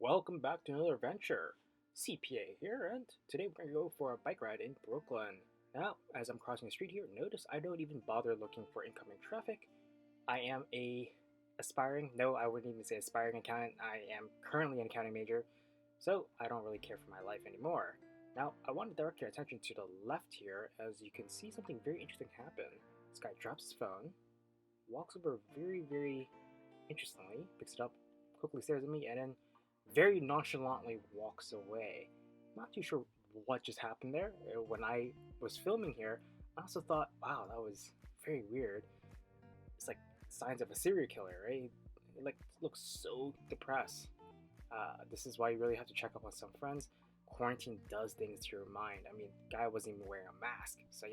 Welcome back to another adventure. CPA here, and today we're going to go for a bike ride in Brooklyn. Now, as I'm crossing the street here, notice I don't even bother looking for incoming traffic. I am no, I wouldn't even say aspiring accountant. I am currently an accounting major, so I don't really care for my life anymore. Now, I want to direct your attention to the left here, as you can see something very interesting happen. This guy drops his phone, walks over very interestingly, picks it up, quickly stares at me, and then very nonchalantly walks away. Not too sure what just happened there. When I was filming here, I also thought, wow, that was very weird. It's like signs of a serial killer, right? It like looks so depressed. This is why you really have to check up on some friends. Quarantine does things to your mind. I mean, the guy wasn't even wearing a mask, so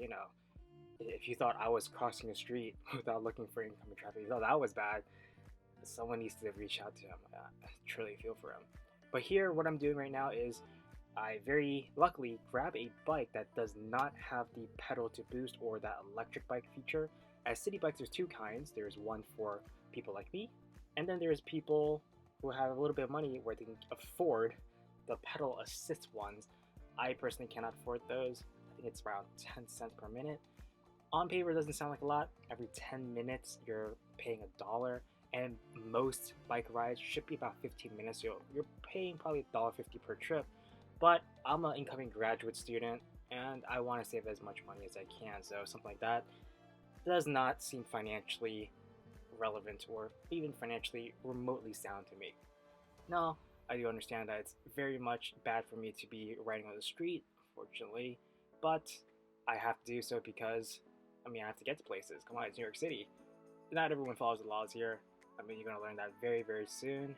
if you thought I was crossing the street without looking for incoming traffic, you thought that was bad, someone needs to reach out to him. I truly feel for him. But here, what I'm doing right now is I very luckily grab a bike that does not have the pedal to boost or that electric bike feature. As city bikes, there's two kinds. There's one for people like me, and then there's people who have a little bit of money where they can afford the pedal assist ones. I personally cannot afford those. I think it's around 10 cents per minute. On paper, it doesn't sound like a lot. Every 10 minutes, you're paying $1. And most bike rides should be about 15 minutes, so you're paying probably $1.50 per trip. But I'm an incoming graduate student, and I want to save as much money as I can, so something like that does not seem financially relevant or even financially remotely sound to me. No, I do understand that it's very much bad for me to be riding on the street, unfortunately, but I have to do so because, I have to get to places. Come on, it's New York City. Not everyone follows the laws here. You're going to learn that very soon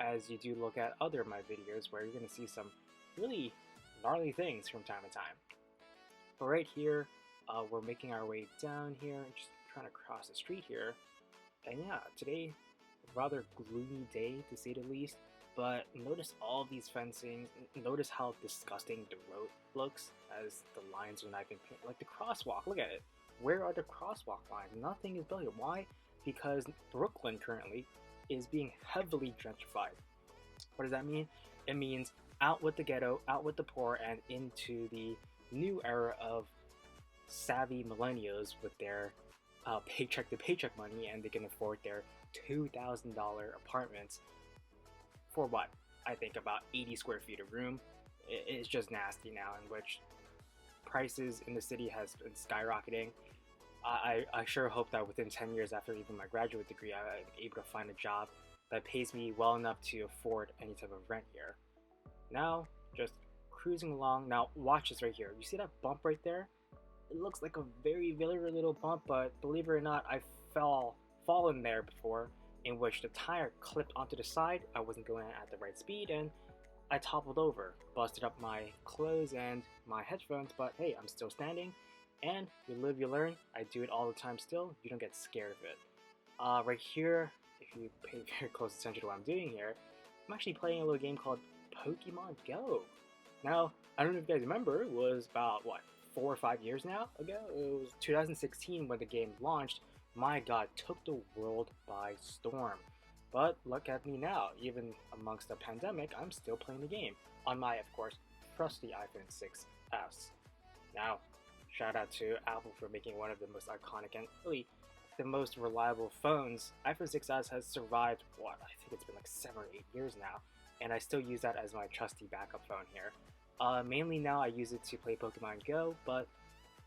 as you do look at other of my videos where you're going to see some really gnarly things from time to time. But right here, we're making our way down here, just trying to cross the street here. And yeah, today, rather gloomy day to say the least, but notice all these fencing, notice how disgusting the road looks as the lines are not even painted. Like the crosswalk, look at it. Where are the crosswalk lines? Nothing is built here. Why? Because Brooklyn currently is being heavily gentrified. What does that mean? It means out with the ghetto, out with the poor, and into the new era of savvy millennials with their paycheck to paycheck money, and they can afford their $2,000 apartments for what? I think about 80 square feet of room. It's just nasty now, in which prices in the city has been skyrocketing. I sure hope that within 10 years after even my graduate degree, I'm able to find a job that pays me well enough to afford any type of rent here. Now, just cruising along. Now, watch this right here. You see that bump right there? It looks like a very little bump, but believe it or not, I've fallen there before, in which the tire clipped onto the side. I wasn't going at the right speed, and I toppled over, busted up my clothes and my headphones, but hey, I'm still standing. And you live, you learn. I do it all the time still. You don't get scared of it. Right here, if you pay very close attention to what I'm doing here, I'm actually playing a little game called Pokemon Go. Now, I don't know if you guys remember, it was about, 4 or 5 years now ago? It was 2016 when the game launched. My god, took the world by storm. But look at me now, even amongst the pandemic, I'm still playing the game. On my, of course, trusty iPhone 6s. Now, shout out to Apple for making one of the most iconic and really the most reliable phones. iPhone 6s has survived, I think it's been like 7 or 8 years now, and I still use that as my trusty backup phone here. Mainly now I use it to play Pokemon Go, but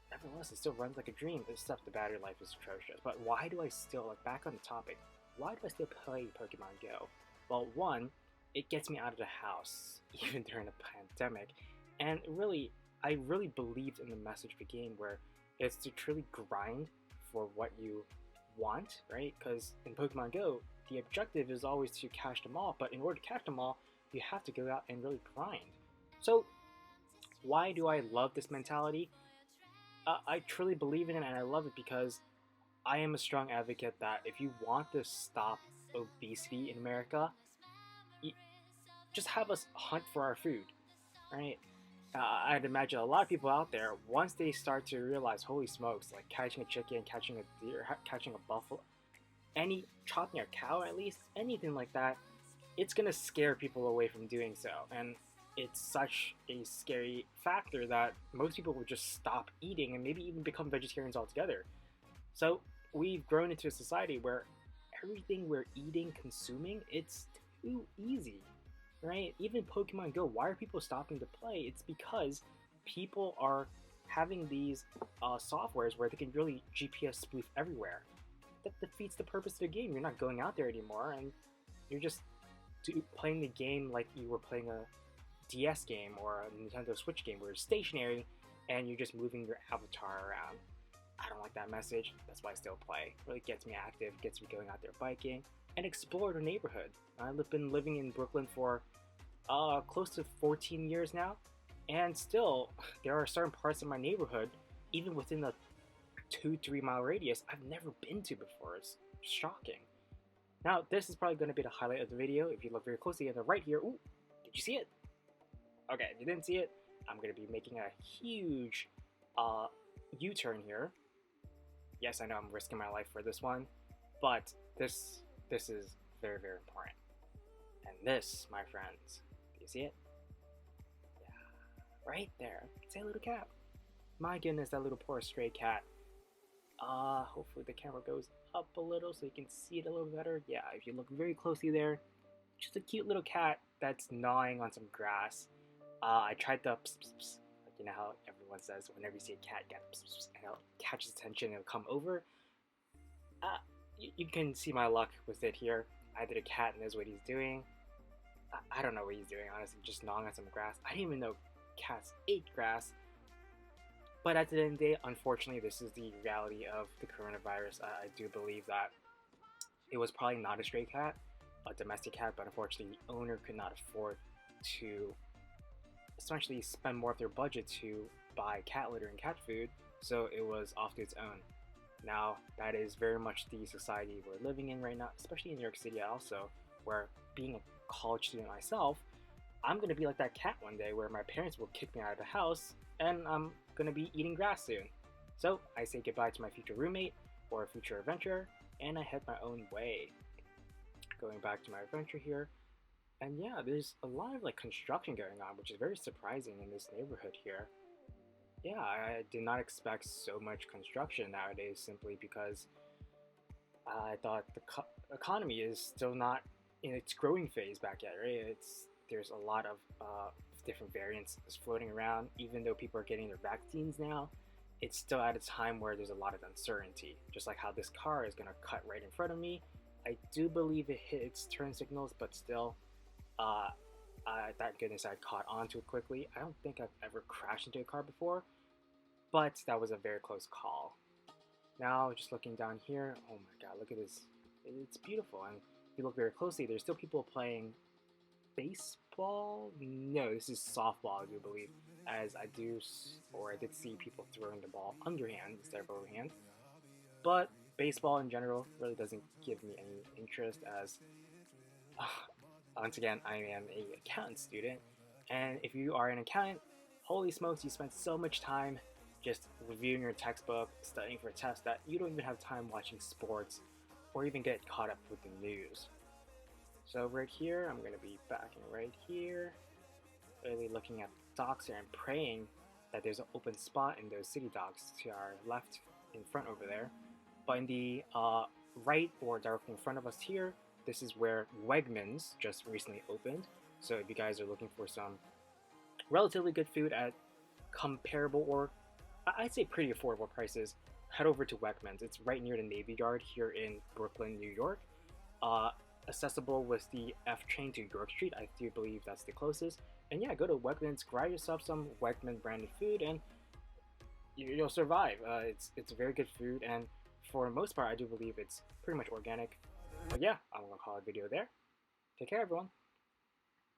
nevertheless it still runs like a dream. This stuff, the battery life is atrocious. But why do I still, back on the topic, why do I still play Pokemon Go? Well, one, it gets me out of the house, even during the pandemic, and really, I really believed in the message of the game where it's to truly grind for what you want, right? Because in Pokemon Go, the objective is always to catch them all, but in order to catch them all, you have to go out and really grind. So, why do I love this mentality? I truly believe in it, and I love it because I am a strong advocate that if you want to stop obesity in America, just have us hunt for our food, right? I'd imagine a lot of people out there, once they start to realize, holy smokes, like catching a chicken, catching a deer, catching a buffalo, chopping a cow at least, anything like that, it's gonna scare people away from doing so. And it's such a scary factor that most people will just stop eating and maybe even become vegetarians altogether. So we've grown into a society where everything we're eating, consuming, it's too easy, right? Even Pokemon Go, why are people stopping to play? It's because people are having these softwares where they can really GPS spoof everywhere. That defeats the purpose of the game. You're not going out there anymore, and you're just playing the game like you were playing a DS game or a Nintendo Switch game where you're stationary and you're just moving your avatar around. I don't like that message. That's why I still play. It really gets me active, gets me going out there biking, and explore the neighborhood. I've been living in Brooklyn for close to 14 years now, and still, there are certain parts of my neighborhood, even within the 2-3 mile radius, I've never been to before. It's shocking. Now, this is probably going to be the highlight of the video. If you look very closely on the right here, ooh, did you see it? Okay, if you didn't see it, I'm going to be making a huge U-turn here. Yes, I know I'm risking my life for this one, but this is very, very important. And this, my friends, do you see it? Yeah, right there. Say little cat. My goodness, that little poor stray cat. Hopefully the camera goes up a little so you can see it a little better. Yeah, if you look very closely there, just a cute little cat that's gnawing on some grass. I tried the pss, pss, pss, like you know how everyone says whenever you see a cat, get pss, pss, and it'll catch its attention and it'll come over. You can see my luck with it here. Either the cat knows what he's doing. I don't know what he's doing, honestly, just gnawing on some grass. I didn't even know cats ate grass. But at the end of the day, unfortunately, this is the reality of the coronavirus. I do believe that it was probably not a stray cat, a domestic cat, but unfortunately the owner could not afford to essentially spend more of their budget to buy cat litter and cat food, so it was off to its own. Now, that is very much the society we're living in right now, especially in New York City also, where being a college student myself, I'm going to be like that cat one day where my parents will kick me out of the house and I'm going to be eating grass soon. So I say goodbye to my future roommate or future adventurer and I head my own way. Going back to my adventure here, and yeah, there's a lot of like construction going on, which is very surprising in this neighborhood here. Yeah, I did not expect so much construction nowadays simply because I thought the economy is still not in its growing phase back yet, right? There's a lot of different variants floating around. Even though people are getting their vaccines now, it's still at a time where there's a lot of uncertainty. Just like how this car is going to cut right in front of me. I do believe it hit its turn signals, but still, thank goodness I caught onto it quickly. I don't think I've ever crashed into a car before, but that was a very close call. Now, just looking down here, oh my god, look at this. It's beautiful, and if you look very closely, there's still people playing baseball? No, this is softball, I do believe, as I did see people throwing the ball underhand instead of overhand. But baseball in general really doesn't give me any interest as, once again, I am an accountant student, and if you are an accountant, holy smokes, you spend so much time just reviewing your textbook, studying for a test that you don't even have time watching sports or even get caught up with the news. So right here, I'm going to be backing right here, really looking at the docks here and praying that there's an open spot in those city docks to our left in front over there. But in the right or directly in front of us here, this is where Wegmans just recently opened. So if you guys are looking for some relatively good food at comparable or I'd say pretty affordable prices, head over to Wegmans. It's right near the Navy Yard here in Brooklyn, New York. Accessible with the F train to York Street. I do believe that's the closest. And yeah, go to Wegmans, grab yourself some Wegman branded food, and you'll survive. It's very good food, and for the most part, I do believe it's pretty much organic. But yeah, I'm gonna call a video there. Take care, everyone.